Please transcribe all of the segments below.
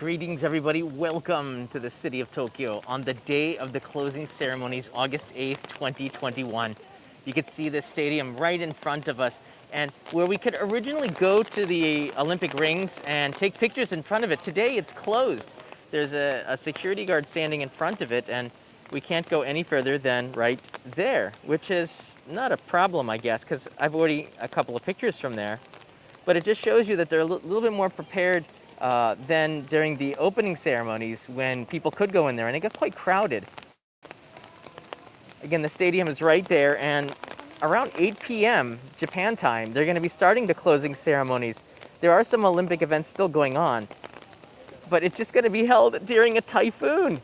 Greetings, everybody. Welcome to the city of Tokyo on the day of the closing ceremonies, August 8th, 2021. You can see the stadium right in front of us, and where we could originally go to the Olympic rings and take pictures in front of it, today it's closed. There's a security guard standing in front of it, and we can't go any further than right there, which is not a problem, I guess, because I've already a couple of pictures from there. But it just shows you that they're a little bit more prepared than during the opening ceremonies when people could go in there and it got quite crowded. Again, the stadium is right there, and around 8 p.m. Japan time, they're going to be starting the closing ceremonies. There are some Olympic events still going on, but it's just going to be held during a typhoon.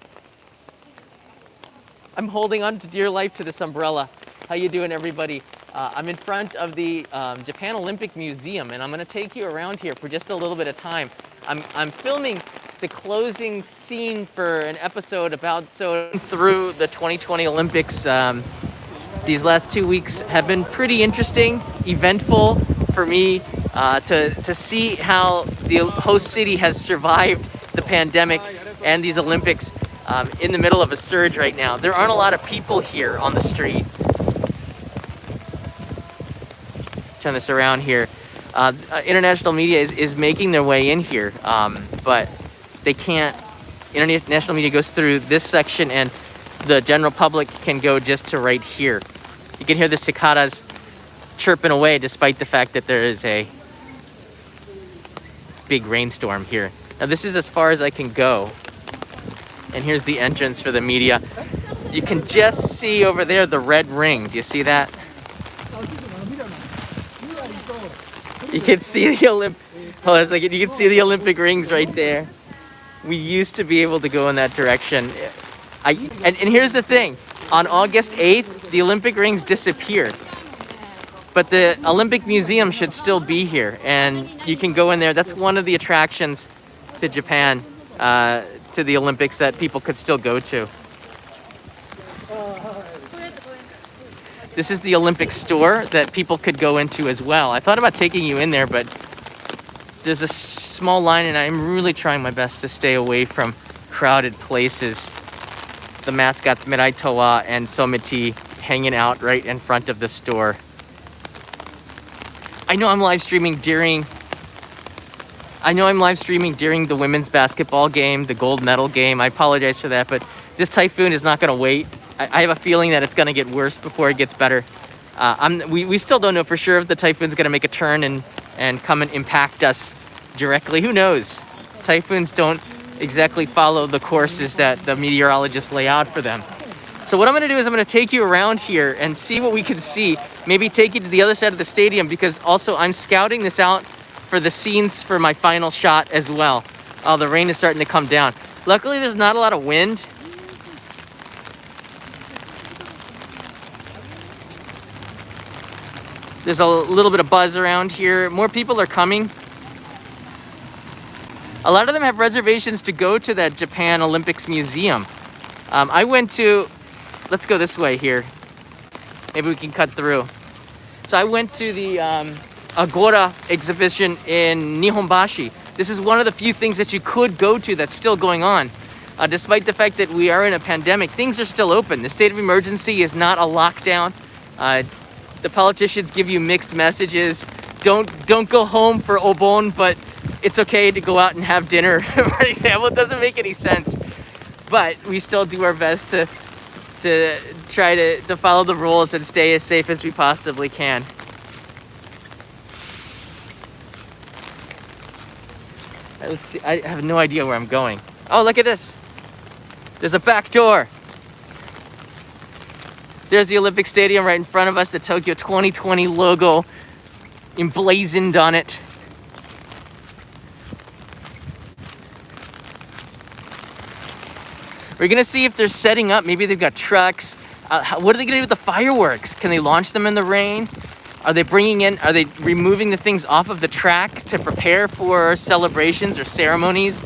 I'm holding on to dear life to this umbrella. How you doing, everybody? I'm in front of the Japan Olympic Museum, and I'm going to take you around here for just a little bit of time. I'm filming the closing scene for an episode about through the 2020 Olympics. These last 2 weeks have been pretty interesting, eventful for me to see how the host city has survived the pandemic and these Olympics in the middle of a surge right now. There aren't a lot of people here on the street. Turn this around here. International media is making their way in here, but they can't. International media goes through this section, and the general public can go just to right here. You can hear the cicadas chirping away despite the fact that there is a big rainstorm here. Now this is as far as I can go, and here's the entrance for the media. You can just see over there the red ring. Do you see that? You can see the Hold on a second. You can see the Olympic rings right there. We used to be able to go in that direction. And here's the thing. On August 8th, the Olympic rings disappeared. But the Olympic Museum should still be here. And you can go in there. That's one of the attractions to Japan, to the Olympics, that people could still go to. This is the Olympic store that people could go into as well. I thought about taking you in there, but there's a small line, and I'm really trying my best to stay away from crowded places. The mascots Mirai Toa and Somiti hanging out right in front of the store. I know I'm live streaming during the women's basketball game, the gold medal game. I apologize for that, but this typhoon is not going to wait. I have a feeling that it's going to get worse before it gets better. We still don't know for sure if the typhoon's going to make a turn and come and impact us directly. Who knows? Typhoons don't exactly follow the courses that the meteorologists lay out for them. So what I'm going to do is I'm going to take you around here and see what we can see. Maybe take you to the other side of the stadium, because also I'm scouting this out for the scenes for my final shot as well. Oh, the rain is starting to come down. Luckily, there's not a lot of wind. There's a little bit of buzz around here. More people are coming. A lot of them have reservations to go to that Japan Olympics Museum. I went to, let's go this way here. Maybe we can cut through. So I went to the Agora exhibition in Nihonbashi. This is one of the few things that you could go to that's still going on. Despite the fact that we are in a pandemic, things are still open. The state of emergency is not a lockdown. The politicians give you mixed messages. Don't go home for Obon, but it's okay to go out and have dinner, for example. It doesn't make any sense. But we still do our best to try to follow the rules and stay as safe as we possibly can. Let's see. I have no idea where I'm going. Oh, look at this. There's a back door. There's the Olympic Stadium right in front of us, the Tokyo 2020 logo emblazoned on it. We're gonna see if they're setting up. Maybe they've got trucks. What are they gonna do with the fireworks? Can they launch them in the rain? Are they removing the things off of the track to prepare for celebrations or ceremonies?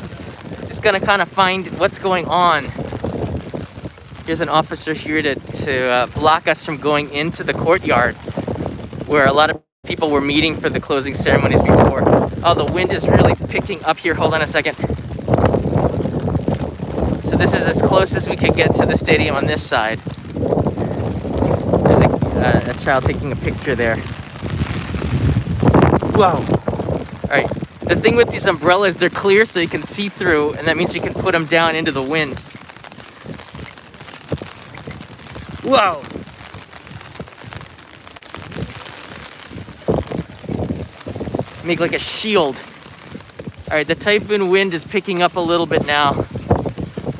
Just gonna kind of find what's going on. There's an officer here to block us from going into the courtyard where a lot of people were meeting for the closing ceremonies before. Oh, the wind is really picking up here. Hold on a second. this is as close as we could get to the stadium on this side. There's a child taking a picture there. Whoa. All right. The thing with these umbrellas, they're clear so you can see through, and that means you can put them down into the wind. Whoa. Make like a shield. All right, the Typhoon wind is picking up a little bit now,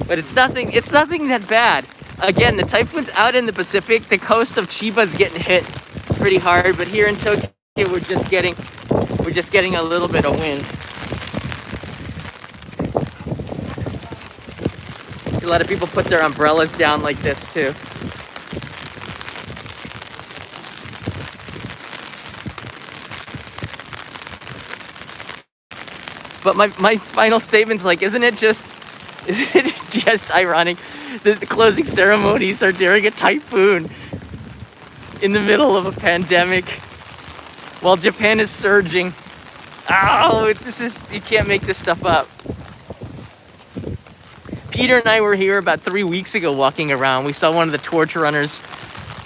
but it's nothing that bad. Again, the Typhoon's out in the Pacific. The coast of Chiba's getting hit pretty hard, but here in Tokyo, we're just getting a little bit of wind. See a lot of people put their umbrellas down like this too. But my final statement's like, isn't it just ironic that the closing ceremonies are during a typhoon in the middle of a pandemic while Japan is surging? Oh, you can't make this stuff up. Peter and I were here about 3 weeks ago walking around. We saw one of the torch runners.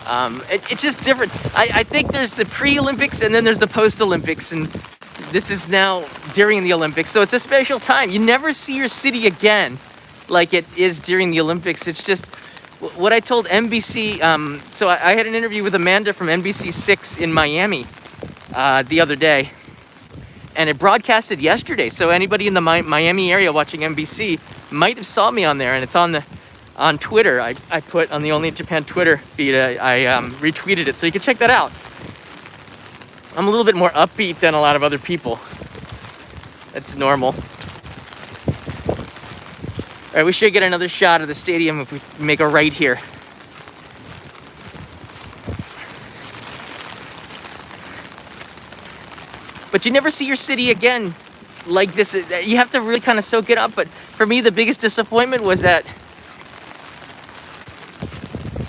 It's just different. I think there's the pre-Olympics and then there's the post-Olympics, and this is now during the Olympics, so it's a special time. You never see your city again like it is during the Olympics. It's just what I told NBC. So I had an interview with Amanda from NBC 6 in Miami the other day, and it broadcasted yesterday. So anybody in the Miami area watching NBC might have saw me on there, and it's on Twitter. I put on the Only in Japan Twitter feed. I retweeted it, so you can check that out. I'm a little bit more upbeat than a lot of other people. That's normal. All right, we should get another shot of the stadium if we make a right here. But you never see your city again like this. You have to really kind of soak it up. But for me, the biggest disappointment was that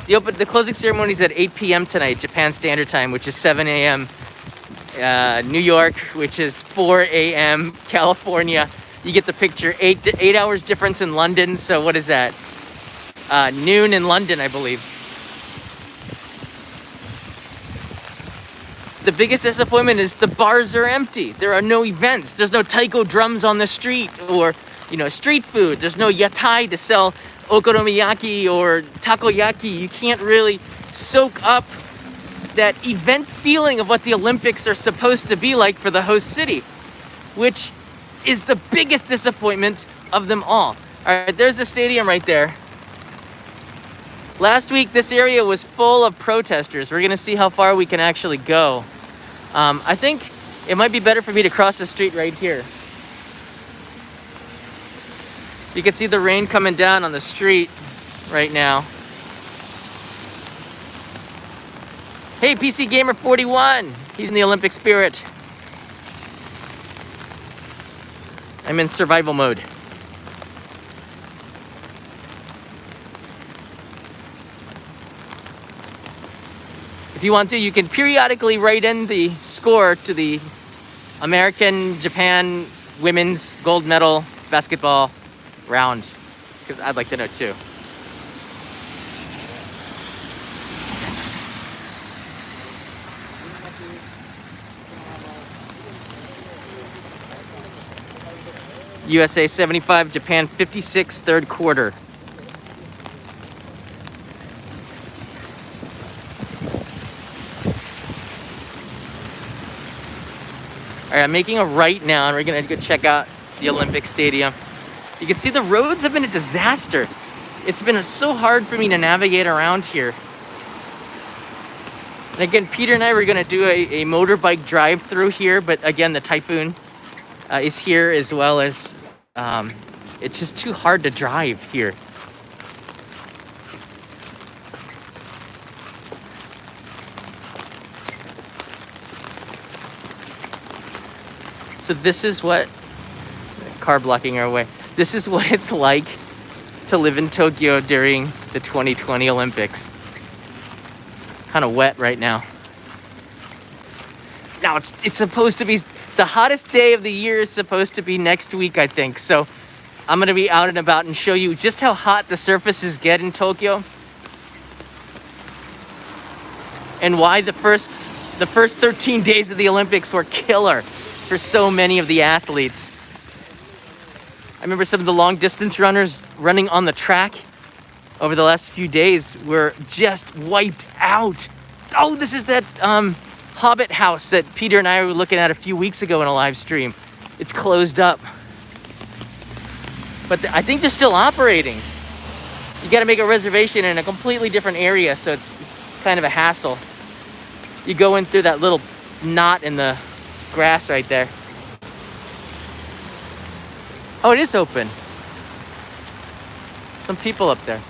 the closing ceremony is at 8 p.m. tonight, Japan Standard Time, which is 7 a.m. New York, which is 4 a.m. California. You get the picture. 8 hours difference in London. So what is that? Noon in London, I believe. The biggest disappointment is the bars are empty. There are no events. There's no taiko drums on the street or, street food. There's no yatai to sell okonomiyaki or takoyaki. You can't really soak up that event feeling of what the Olympics are supposed to be like for the host city, which is the biggest disappointment of them all. All right, there's the stadium right there. Last week, this area was full of protesters. We're gonna see how far we can actually go. I think it might be better for me to cross the street right here. You can see the rain coming down on the street right now. Hey, PC Gamer 41. He's in the Olympic spirit. I'm in survival mode. If you want to, you can periodically write in the score to the American Japan women's gold medal basketball round, because I'd like to know too. USA 75, Japan 56, third quarter. All right, I'm making a right now, and we're gonna go check out the Olympic Stadium. You can see the roads have been a disaster. It's been so hard for me to navigate around here. And again, Peter and I were gonna do a motorbike drive through here, but again, the Typhoon is here, as well as it's just too hard to drive here. So this is what, car blocking our way. This is what it's like to live in Tokyo during the 2020 Olympics. Kind of wet right now. Now it's supposed to be, the hottest day of the year is supposed to be next week, I think. So I'm gonna be out and about and show you just how hot the surfaces get in Tokyo, and why the first 13 days of the Olympics were killer for so many of the athletes. I remember some of the long distance runners running on the track over the last few days were just wiped out. Oh, this is that Hobbit house that Peter and I were looking at a few weeks ago in a live stream. It's closed up, but I think they're still operating. You got to make a reservation in a completely different area, so it's kind of a hassle. You go in through that little knot in the grass right there. Oh, it is open. Some people up there.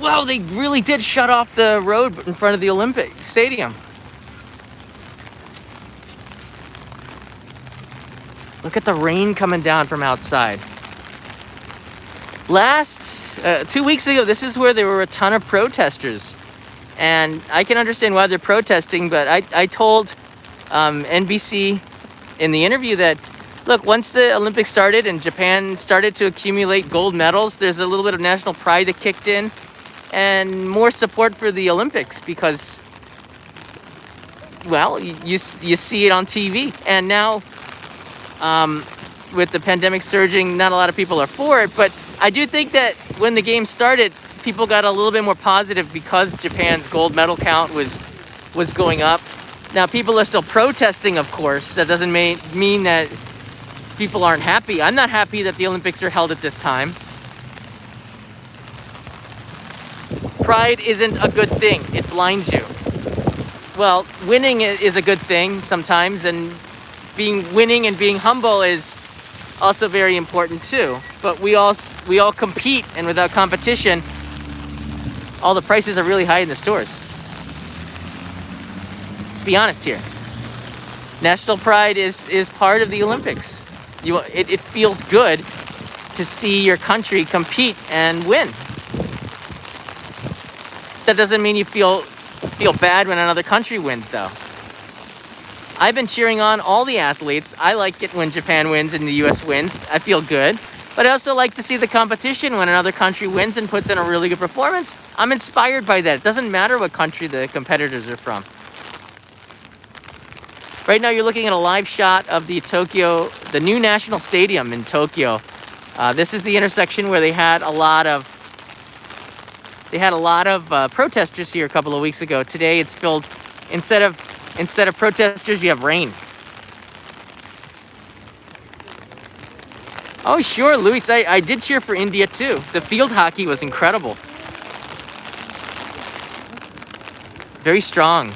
Wow, they really did shut off the road in front of the Olympic Stadium. Look at the rain coming down from outside. 2 weeks ago, this is where there were a ton of protesters. And I can understand why they're protesting, but I told NBC in the interview that, look, once the Olympics started and Japan started to accumulate gold medals, there's a little bit of national pride that kicked in and more support for the Olympics because, well, you see it on TV. And now, with the pandemic surging, not a lot of people are for it, but I do think that when the game started, people got a little bit more positive because Japan's gold medal count was going up. Now, people are still protesting, of course. That doesn't mean that people aren't happy. I'm not happy that the Olympics are held at this time. Pride isn't a good thing. It blinds you. Well, winning is a good thing sometimes, and winning and being humble is also very important too. But we all compete, and without competition, all the prices are really high in the stores. Let's be honest here. National pride is part of the Olympics. It feels good to see your country compete and win. That doesn't mean you feel bad when another country wins, though. I've been cheering on all the athletes. I like it when Japan wins and the US wins. I feel good. But I also like to see the competition when another country wins and puts in a really good performance. I'm inspired by that. It doesn't matter what country the competitors are from. Right now you're looking at a live shot of the new National Stadium in Tokyo. This is the intersection where they had a lot of protesters here a couple of weeks ago. Today it's filled, instead of protesters, you have rain. Oh, sure, Luis, I did cheer for India too. The field hockey was incredible. Very strong.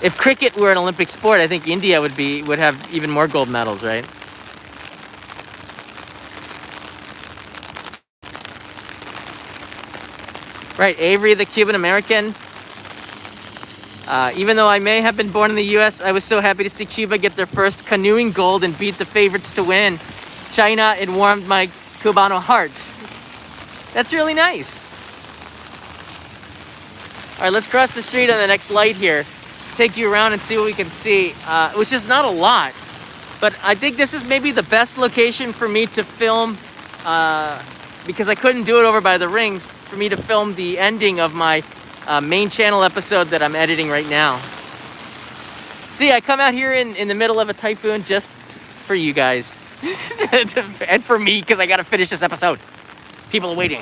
If cricket were an Olympic sport, I think India would have even more gold medals, right? Right, Avery, the Cuban American. Even though I may have been born in the US, I was so happy to see Cuba get their first canoeing gold and beat the favorites to win. China, it warmed my Cubano heart. That's really nice. All right, let's cross the street on the next light here. Take you around and see what we can see, which is not a lot. But I think this is maybe the best location for me to film, because I couldn't do it over by the rings, for me to film the ending of my main channel episode that I'm editing right now. See, I come out here in the middle of a typhoon just for you guys. And for me, because I gotta finish this episode. People are waiting.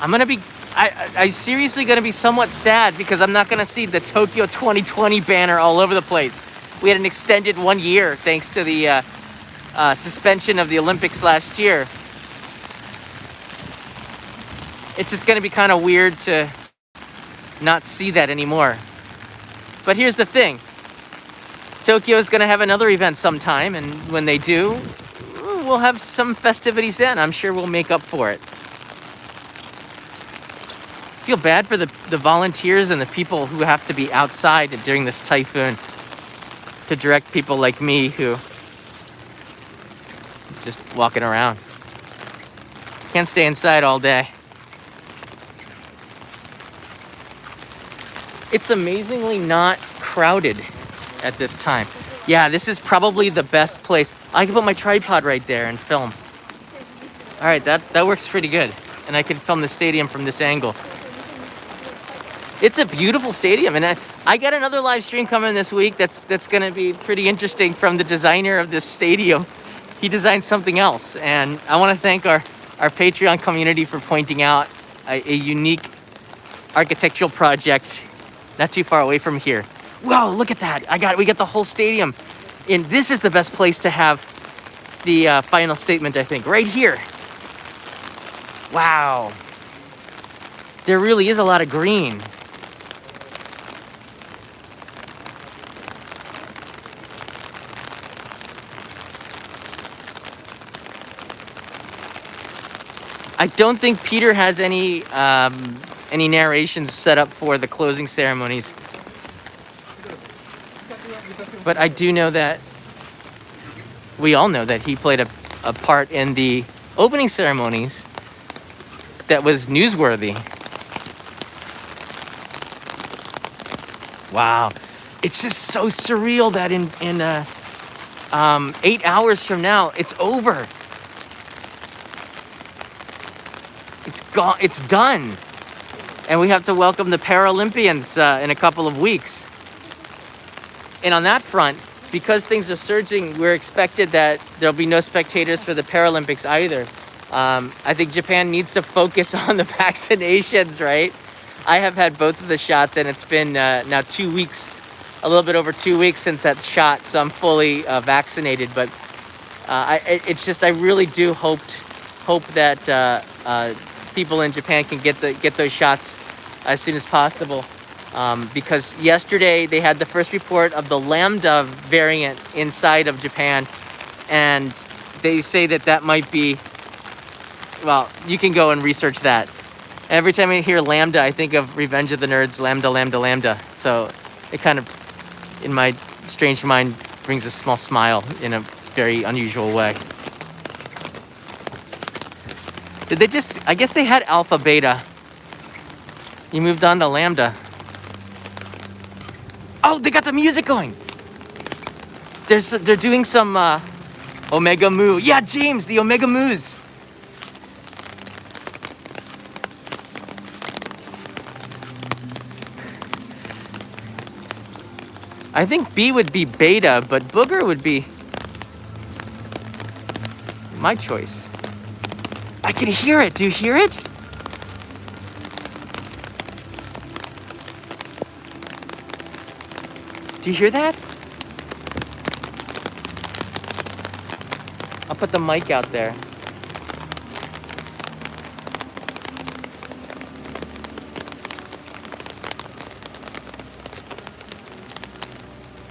I'm seriously gonna be somewhat sad because I'm not gonna see the Tokyo 2020 banner all over the place. We had an extended 1 year thanks to the suspension of the Olympics last year. It's just gonna be kind of weird to not see that anymore. But here's the thing. Tokyo is gonna have another event sometime, and when they do, we'll have some festivities then. I'm sure we'll make up for it. Feel bad for the volunteers and the people who have to be outside during this typhoon to direct people like me who just walking around. Can't stay inside all day. It's amazingly not crowded at this time. Yeah, this is probably the best place. I can put my tripod right there and film. All right, that works pretty good. And I can film the stadium from this angle. It's a beautiful stadium, and I got another live stream coming this week that's going to be pretty interesting from the designer of this stadium. He designed something else, and I want to thank our Patreon community for pointing out a unique architectural project not too far away from here. Wow, look at that. We got the whole stadium. And this is the best place to have the final statement, I think, right here. Wow. There really is a lot of green. I don't think Peter has any narrations set up for the closing ceremonies. But I do know that we all know that he played a part in the opening ceremonies that was newsworthy. Wow. It's just so surreal that in 8 hours from now, it's over. It's gone. It's done. And we have to welcome the Paralympians in a couple of weeks. And on that front, because things are surging, we're expected that there'll be no spectators for the Paralympics either. I think Japan needs to focus on the vaccinations, right? I have had both of the shots, and it's been now 2 weeks, a little bit over 2 weeks since that shot, so I'm fully vaccinated. But it's just, I really do hope that people in Japan can get those shots as soon as possible. Because yesterday they had the first report of the Lambda variant inside of Japan, and they say that might be, well, you can go and research that. Every time I hear Lambda, I think of Revenge of the Nerds, Lambda, Lambda, Lambda. So it kind of, in my strange mind, brings a small smile in a very unusual way. Did they just, I guess they had Alpha, Beta. You moved on to Lambda. Oh, they got the music going. They're doing some Omega Mu. Yeah, James, the Omega Mus. I think B would be Beta, but Booger would be my choice. I can hear it. Do you hear it? Do you hear that? I'll put the mic out there.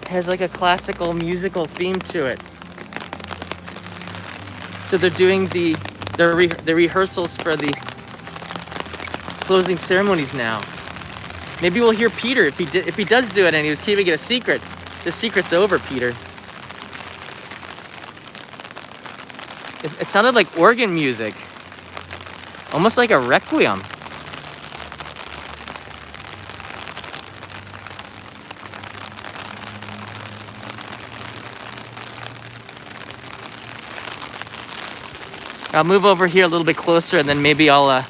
It has like a classical musical theme to it. So they're doing the rehearsals for the closing ceremonies now. Maybe we'll hear Peter if he does do it and he was keeping it a secret. The secret's over, Peter. It sounded like organ music. Almost like a requiem. I'll move over here a little bit closer, and then maybe I'll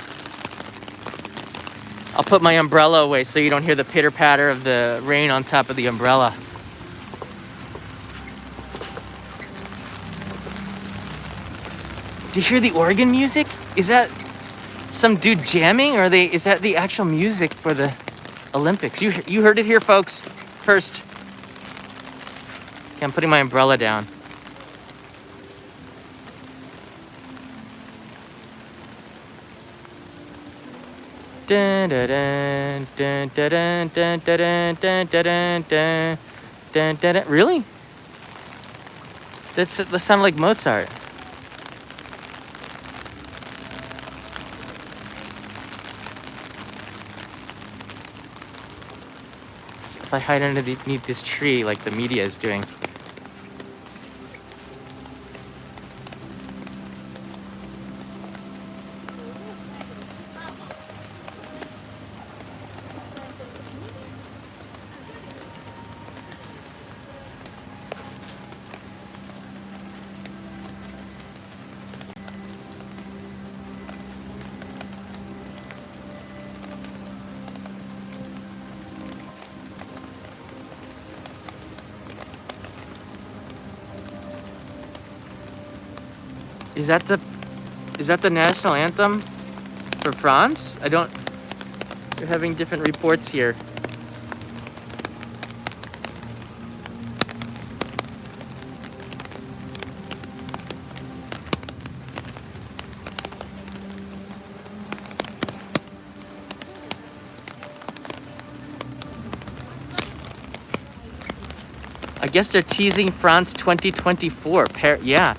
put my umbrella away so you don't hear the pitter-patter of the rain on top of the umbrella. Do you hear the organ music? Is that some dude jamming, or is that the actual music for the Olympics? You heard it here, folks, first. Okay, I'm putting my umbrella down. Dun, dun, dun, dun, dun, dun, dun, dun, dun, dun, dun, dun. Really? That sounded like Mozart. If I hide underneath this tree like the media is doing. Is that the national anthem for France? I don't. We're having different reports here. I guess they're teasing France 2024. Yeah,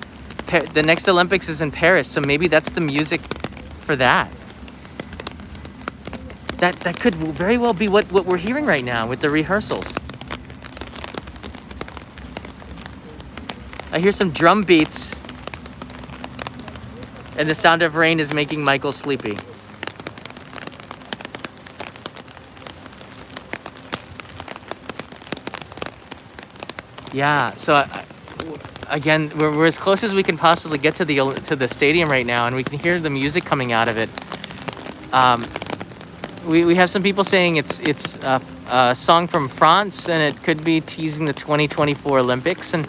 the next Olympics is in Paris, so maybe that's the music for that. That could very well be what we're hearing right now with the rehearsals. I hear some drum beats, and the sound of rain is making Michael sleepy. Yeah, so again, we're as close as we can possibly get to the stadium right now, and we can hear the music coming out of it. We have some people saying it's a song from France, and it could be teasing the 2024 Olympics, and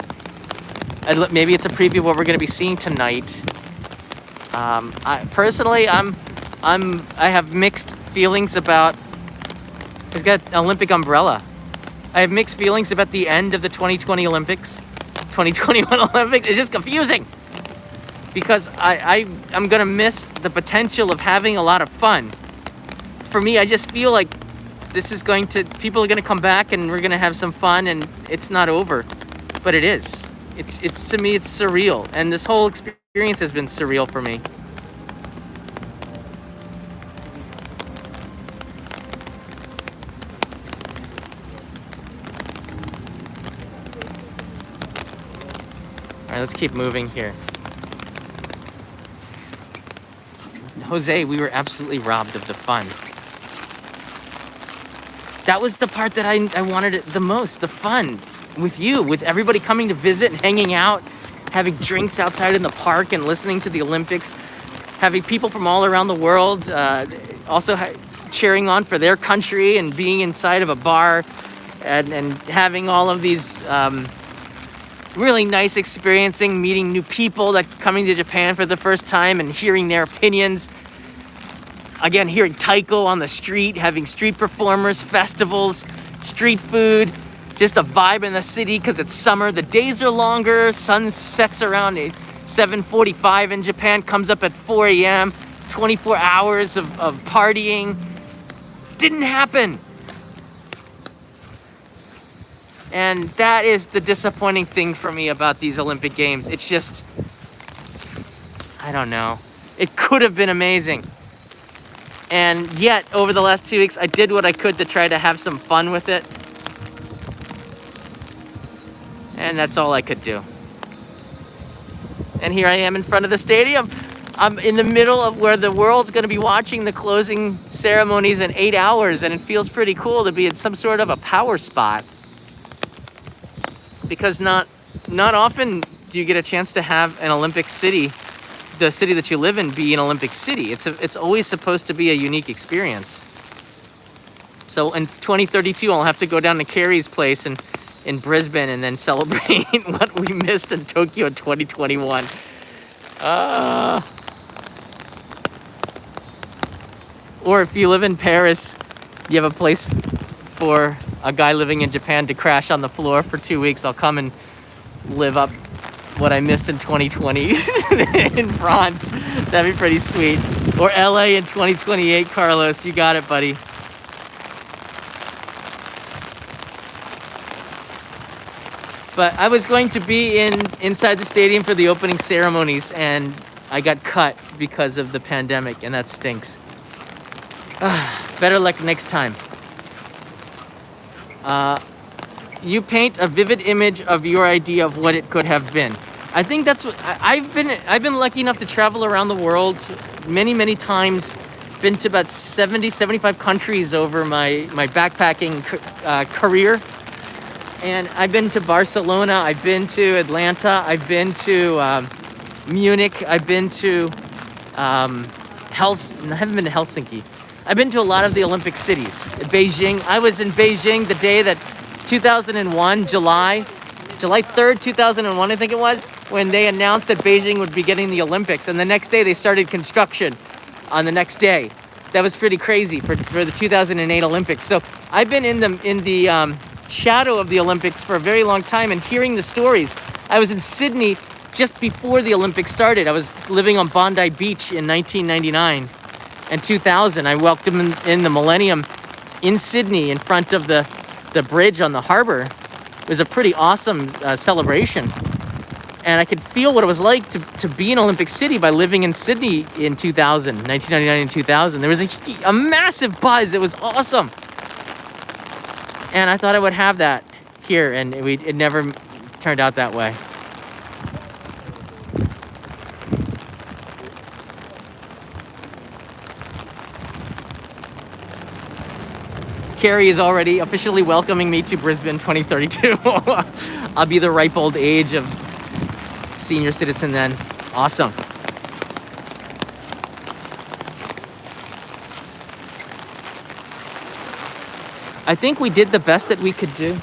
maybe it's a preview of what we're going to be seeing tonight. I personally, I have mixed feelings about. It's got an Olympic umbrella. I have mixed feelings about the end of the 2020 Olympics, 2021 Olympics. It's just confusing because I'm gonna miss the potential of having a lot of fun. For me, I just feel like people are gonna come back and we're gonna have some fun, and it's not over, but it is. It's to me, it's surreal, and this whole experience has been surreal for me. All right, let's keep moving here. Jose, we were absolutely robbed of the fun. That was the part that I wanted it the most, the fun with you, with everybody coming to visit and hanging out, having drinks outside in the park and listening to the Olympics, having people from all around the world also cheering on for their country, and being inside of a bar and having all of these really nice experiencing, meeting new people that coming to Japan for the first time and hearing their opinions. Again, hearing taiko on the street, having street performers, festivals, street food, just a vibe in the city because it's summer. The days are longer, sun sets around 7:45 in Japan, comes up at 4 a.m., 24 hours of partying. Didn't happen. And that is the disappointing thing for me about these Olympic Games. It's just, I don't know. It could have been amazing. And yet, over the last 2 weeks, I did what I could to try to have some fun with it. And that's all I could do. And here I am in front of the stadium. I'm in the middle of where the world's going to be watching the closing ceremonies in 8 hours. And it feels pretty cool to be in some sort of a power spot. Because not often do you get a chance to have an Olympic city, the city that you live in, be an Olympic city. It's always supposed to be a unique experience. So in 2032, I'll have to go down to Carrie's place in Brisbane and then celebrate what we missed in Tokyo 2021. Or if you live in Paris, you have a place for a guy living in Japan to crash on the floor for 2 weeks. I'll come and live up what I missed in 2020 in France. That'd be pretty sweet. Or LA in 2028, Carlos. You got it, buddy. But I was going to be inside the stadium for the opening ceremonies, and I got cut because of the pandemic, and that stinks. Better luck next time. You paint a vivid image of your idea of what it could have been. I think that's what I've been lucky enough to travel around the world many times. Been to about 75 countries over my backpacking career. And I've been to Barcelona, I've been to Atlanta, I've been to Munich, I've been to I haven't been to Helsinki. I've been to a lot of the Olympic cities. Beijing, I was in Beijing the day that 2001, July 3rd, 2001, I think it was, when they announced that Beijing would be getting the Olympics, and the next day they started construction on the next day. That was pretty crazy for the 2008 Olympics. So I've been in the shadow of the Olympics for a very long time and hearing the stories. I was in Sydney just before the Olympics started. I was living on Bondi Beach in 1999 and 2000. I welcomed in the Millennium in Sydney in front of the bridge on the harbor. It was a pretty awesome celebration. And I could feel what it was like to be in Olympic City by living in Sydney in 1999 and 2000. There was a massive buzz. It was awesome. And I thought I would have that here, and it never turned out that way. Carrie is already officially welcoming me to Brisbane 2032. I'll be the ripe old age of senior citizen then. Awesome. I think we did the best that we could do.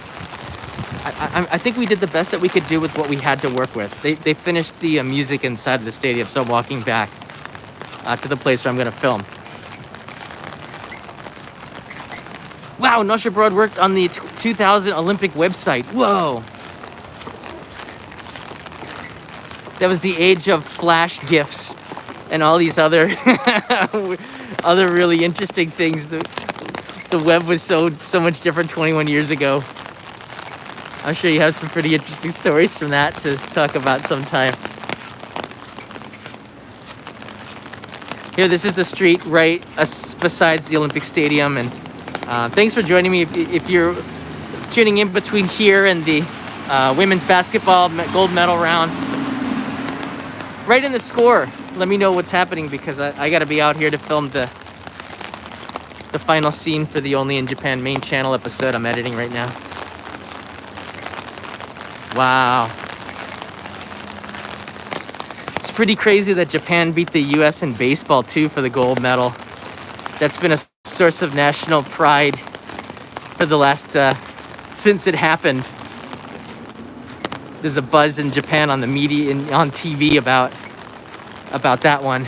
I think we did the best that we could do with what we had to work with. They finished the music inside of the stadium, so I'm walking back to the place where I'm going to film. Wow, Nasha Broad worked on the 2000 Olympic website. Whoa. That was the age of Flash GIFs and all these other other really interesting things. The web was so much different 21 years ago. I'm sure you have some pretty interesting stories from that to talk about sometime. Here, this is the street right besides the Olympic Stadium, and thanks for joining me. If you're tuning in between here and the women's basketball gold medal round, right in the score, let me know what's happening, because I got to be out here to film the final scene for the Only in Japan main channel episode I'm editing right now. Wow. It's pretty crazy that Japan beat the US in baseball too for the gold medal. That's been a source of national pride for the last, since it happened. There's a buzz in Japan on the media and on TV about that one.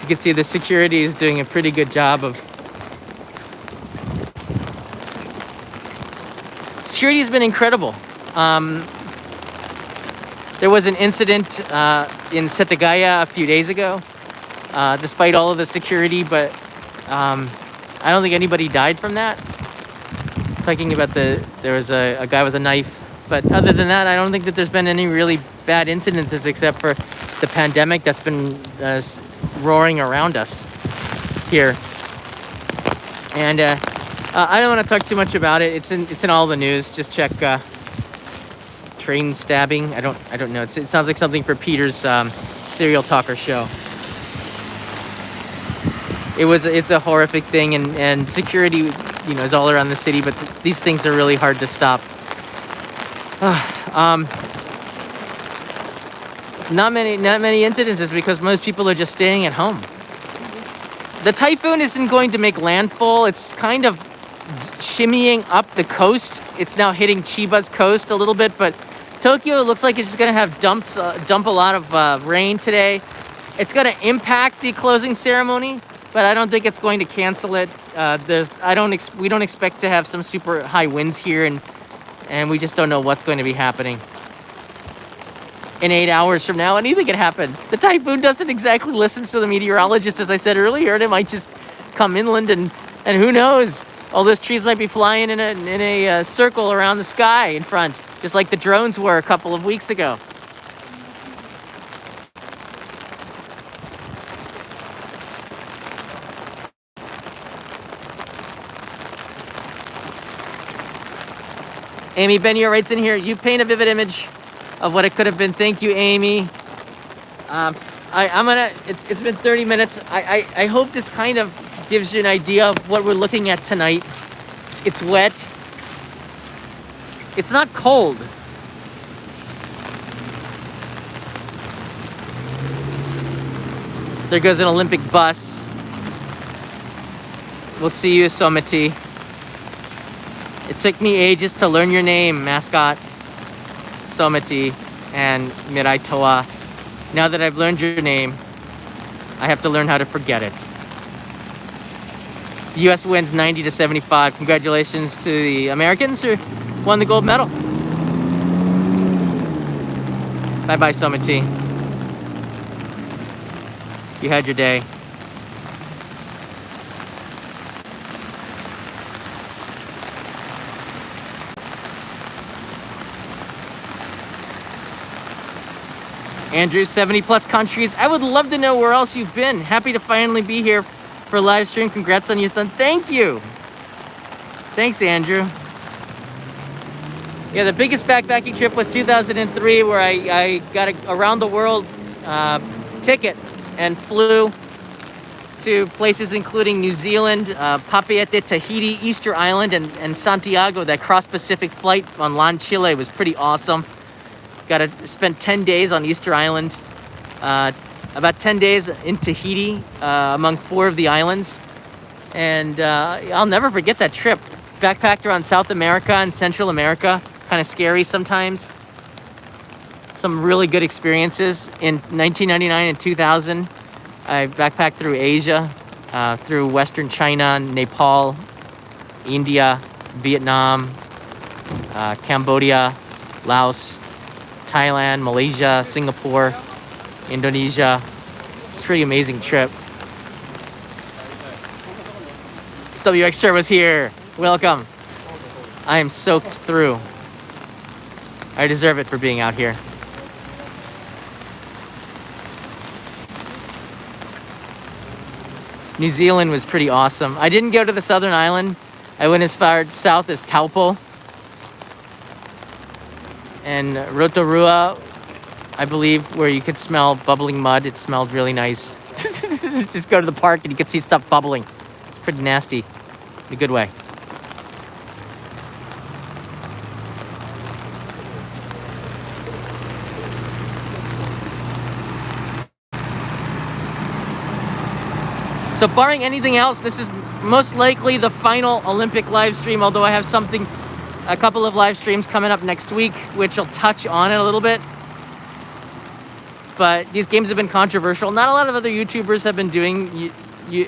You can see the security is doing a pretty good job of. Security has been incredible. There was an incident in Setagaya a few days ago, despite all of the security, but I don't think anybody died from that. Talking about there was a guy with a knife, but other than that, I don't think that there's been any really bad incidences except for the pandemic that's been roaring around us here. And I don't want to talk too much about it. It's in all the news. Just check train stabbing. I don't know. It sounds like something for Peter's serial talker show. It's a horrific thing, and security, is all around the city, but these things are really hard to stop. Not many incidences because most people are just staying at home. The typhoon isn't going to make landfall. It's kind of shimmying up the coast. It's now hitting Chiba's coast a little bit, but Tokyo looks like it's just going to have dump a lot of rain today. It's going to impact the closing ceremony, but I don't think it's going to cancel it. We don't expect to have some super high winds here, and we just don't know what's going to be happening. In 8 hours from now, anything can happen. The typhoon doesn't exactly listen to the meteorologist, as I said earlier, and it might just come inland, and who knows? All those trees might be flying in a circle around the sky in front, just like the drones were a couple of weeks ago. Amy Benio writes in here, you paint a vivid image of what it could have been. Thank you, Amy. It's been 30 minutes. I hope this kind of gives you an idea of what we're looking at tonight. It's wet. It's not cold. There goes an Olympic bus. We'll see you, Somiti. It took me ages to learn your name, mascot, Someti, and Mirai Toa. Now that I've learned your name, I have to learn how to forget it. The U.S. wins 90-75. Congratulations to the Americans who won the gold medal. Bye-bye, Someti. You had your day. Andrew, 70 plus countries. I would love to know where else you've been. Happy to finally be here for a live stream. Congrats on your thon. Thank you. Thanks, Andrew. Yeah, the biggest backpacking trip was 2003, where I got a around the world ticket and flew to places including New Zealand, Papeete, Tahiti, Easter Island, and Santiago. That cross-Pacific flight on LAN Chile was pretty awesome. Got to spend 10 days on Easter Island, about 10 days in Tahiti, among 4 of the islands. And I'll never forget that trip. Backpacked around South America and Central America. Kind of scary sometimes. Some really good experiences. In 1999 and 2000, I backpacked through Asia, through Western China, Nepal, India, Vietnam, Cambodia, Laos, Thailand, Malaysia, Singapore, Indonesia. It's a pretty amazing trip. WXTR was here. Welcome. I am soaked through. I deserve it for being out here. New Zealand was pretty awesome. I didn't go to the southern island. I went as far south as Taupo. And Rotorua, I believe, where you could smell bubbling mud. It smelled really nice. Just go to the park and you could see stuff bubbling. Pretty nasty, in a good way. So barring anything else, this is most likely the final Olympic live stream, although I have a couple of live streams coming up next week, which will touch on it a little bit. But these games have been controversial. Not a lot of other YouTubers have been doing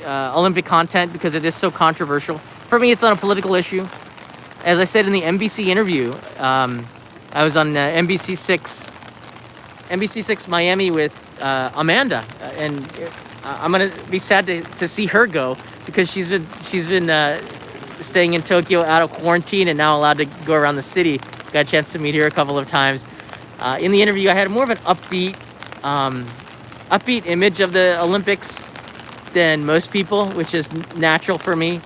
Olympic content because it is so controversial. For me, it's not a political issue. As I said in the NBC interview, I was on NBC6 Miami with Amanda, and I'm gonna be sad to see her go because she's been staying in Tokyo out of quarantine and now allowed to go around the city. Got a chance to meet her a couple of times. In the interview, I had more of an upbeat image of the Olympics than most people, which is natural for me.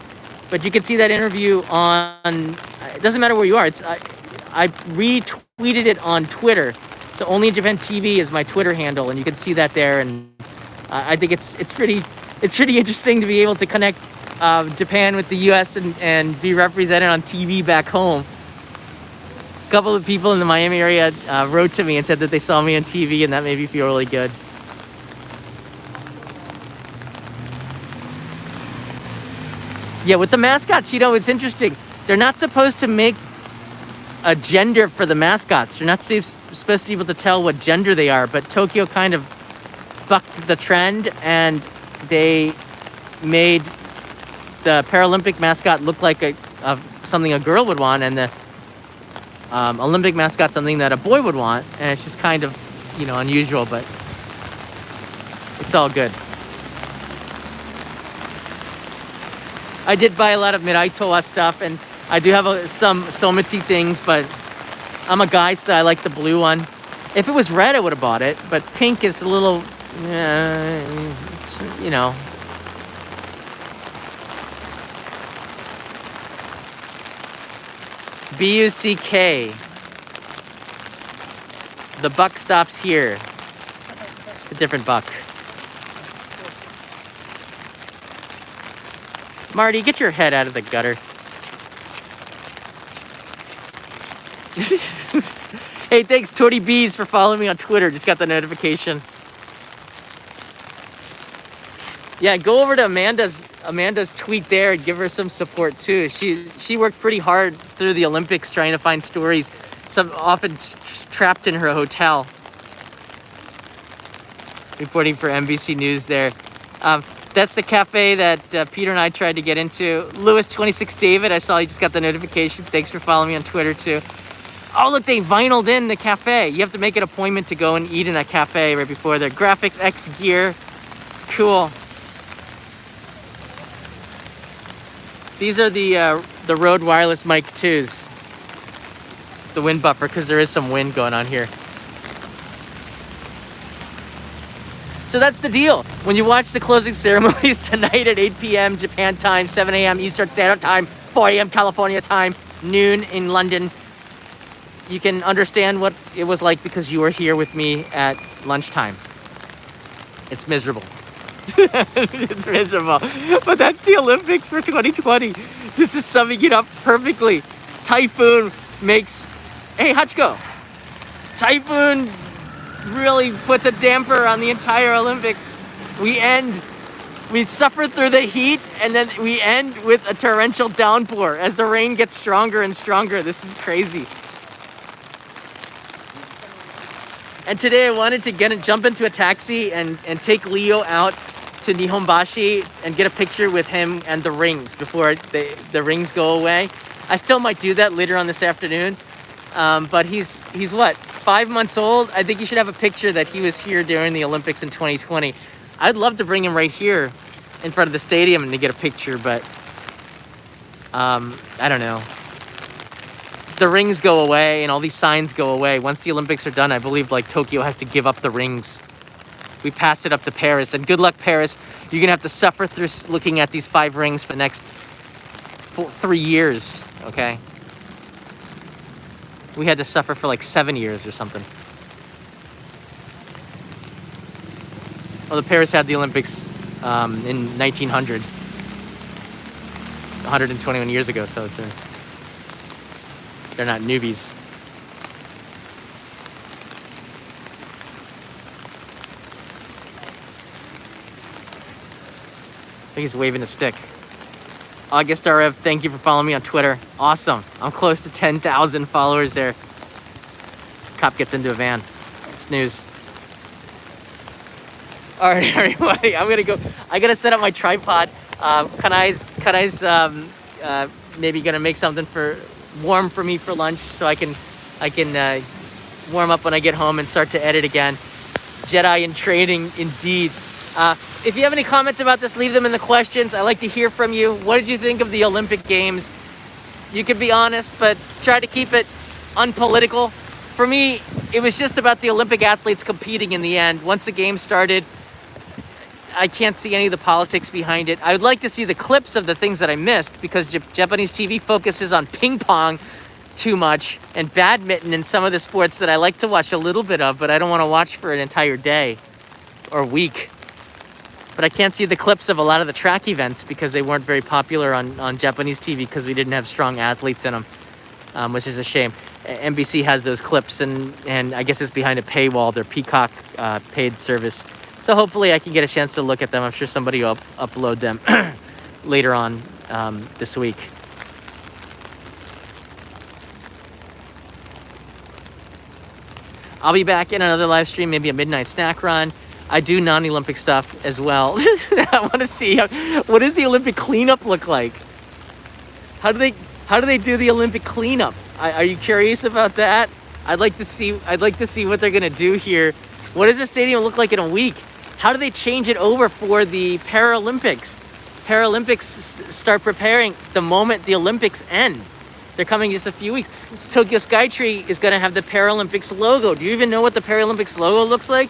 But you can see that interview on, it doesn't matter where you are. I retweeted it on Twitter. So Only in Japan TV is my Twitter handle, and you can see that there. And I think it's pretty interesting to be able to connect Japan with the U.S. and be represented on TV back home. A couple of people in the Miami area wrote to me and said that they saw me on TV, and that made me feel really good. Yeah, with the mascots, it's interesting. They're not supposed to make a gender for the mascots. They're not supposed to be able to tell what gender they are, but Tokyo kind of bucked the trend, and they made the Paralympic mascot look like something a girl would want, and the Olympic mascot something that a boy would want. And it's just kind of, unusual, but it's all good. I did buy a lot of Mirai Toa stuff, and I do have some Someti things, but I'm a guy, so I like the blue one. If it was red, I would have bought it, but pink is a little, BUCK. The buck stops here. It's a different buck. Marty, get your head out of the gutter. Hey, thanks, Tori Bees, for following me on Twitter. Just got the notification. Yeah, go over to Amanda's tweet there and give her some support too. She worked pretty hard through the Olympics trying to find stories, some often trapped in her hotel. Reporting for NBC News there. That's the cafe that Peter and I tried to get into. Lewis26 David, I saw you just got the notification. Thanks for following me on Twitter too. Oh, look, they vinyled in the cafe. You have to make an appointment to go and eat in that cafe right before there. Graphics X Gear. Cool. These are the Rode Wireless Mic 2s. The wind buffer, because there is some wind going on here. So that's the deal. When you watch the closing ceremonies tonight at 8 p.m. Japan time, 7 a.m. Eastern Standard Time, 4 a.m. California time, noon in London, you can understand what it was like because you were here with me at lunchtime. It's miserable. It's miserable. But that's the Olympics for 2020. This is summing it up perfectly. Typhoon makes... Hey, Hachiko. Typhoon really puts a damper on the entire Olympics. We suffer through the heat, and then we end with a torrential downpour as the rain gets stronger and stronger. This is crazy. And today I wanted to jump into a taxi and take Leo out to Nihonbashi and get a picture with him and the rings before the rings go away. I still might do that later on this afternoon. But he's what, 5 months old? I think you should have a picture that he was here during the Olympics in 2020. I'd love to bring him right here in front of the stadium and to get a picture, but I don't know. The rings go away and all these signs go away. Once the Olympics are done, I believe like Tokyo has to give up the rings. We pass it up to Paris, and good luck, Paris. You're gonna have to suffer through looking at these 5 rings for the next 3 years, okay? We had to suffer for like 7 years or something. Well, the Paris had the Olympics in 1900, 121 years ago, so they're not newbies. I think he's waving a stick. August RF, thank you for following me on Twitter. Awesome. I'm close to 10,000 followers there. Cop gets into a van. It's news. All right, everybody. I'm gonna go. I gotta set up my tripod. Kanai's maybe gonna make something warm for me for lunch, so I can warm up when I get home and start to edit again. Jedi in training, indeed. If you have any comments about this, leave them in the questions. I like to hear from you. What did you think of the Olympic Games? You can be honest, but try to keep it unpolitical. For me, it was just about the Olympic athletes competing in the end. Once the game started, I can't see any of the politics behind it. I would like to see the clips of the things that I missed, because Japanese TV focuses on ping pong too much and badminton and some of the sports that I like to watch a little bit of, but I don't want to watch for an entire day or week. But I can't see the clips of a lot of the track events because they weren't very popular on Japanese TV because we didn't have strong athletes in them, which is a shame. NBC has those clips, and I guess it's behind a paywall, their Peacock paid service. So hopefully I can get a chance to look at them. I'm sure somebody will upload them later on this week. I'll be back in another live stream, maybe a midnight snack run. I do non-Olympic stuff as well. I want to see what does the Olympic cleanup look like? How do they do the Olympic cleanup? Are you curious about that? I'd like to see what they're gonna do here. What does the stadium look like in a week? How do they change it over for the Paralympics? Paralympics start preparing the moment the Olympics end. They're coming just a few weeks. This Tokyo Skytree is gonna have the Paralympics logo. Do you even know what the Paralympics logo looks like?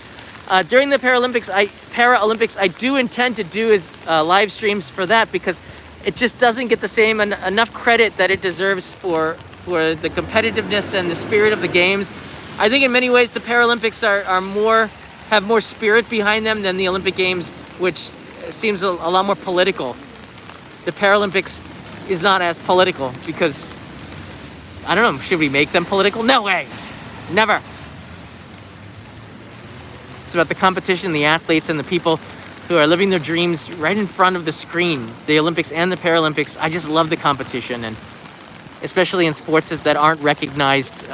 During the Paralympics, I do intend to do live streams for that, because it just doesn't get the same enough credit that it deserves for the competitiveness and the spirit of the games. I think in many ways the Paralympics have more spirit behind them than the Olympic Games, which seems a lot more political. The Paralympics is not as political because, I don't know, should we make them political? No way, never. It's about the competition, the athletes, and the people who are living their dreams right in front of the screen. The Olympics and the Paralympics. I just love the competition, and especially in sports that aren't recognized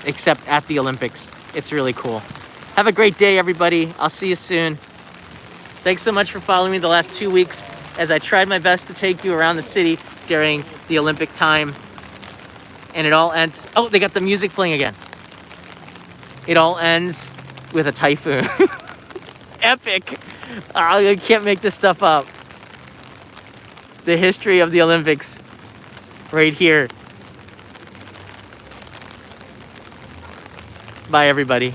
except at the Olympics. It's really cool. Have a great day, everybody. I'll see you soon. Thanks so much for following me the last 2 weeks as I tried my best to take you around the city during the Olympic time. And it all ends... Oh, they got the music playing again. It all ends with a typhoon. Epic. Oh, I can't make this stuff up. The history of the Olympics right here. Bye, everybody.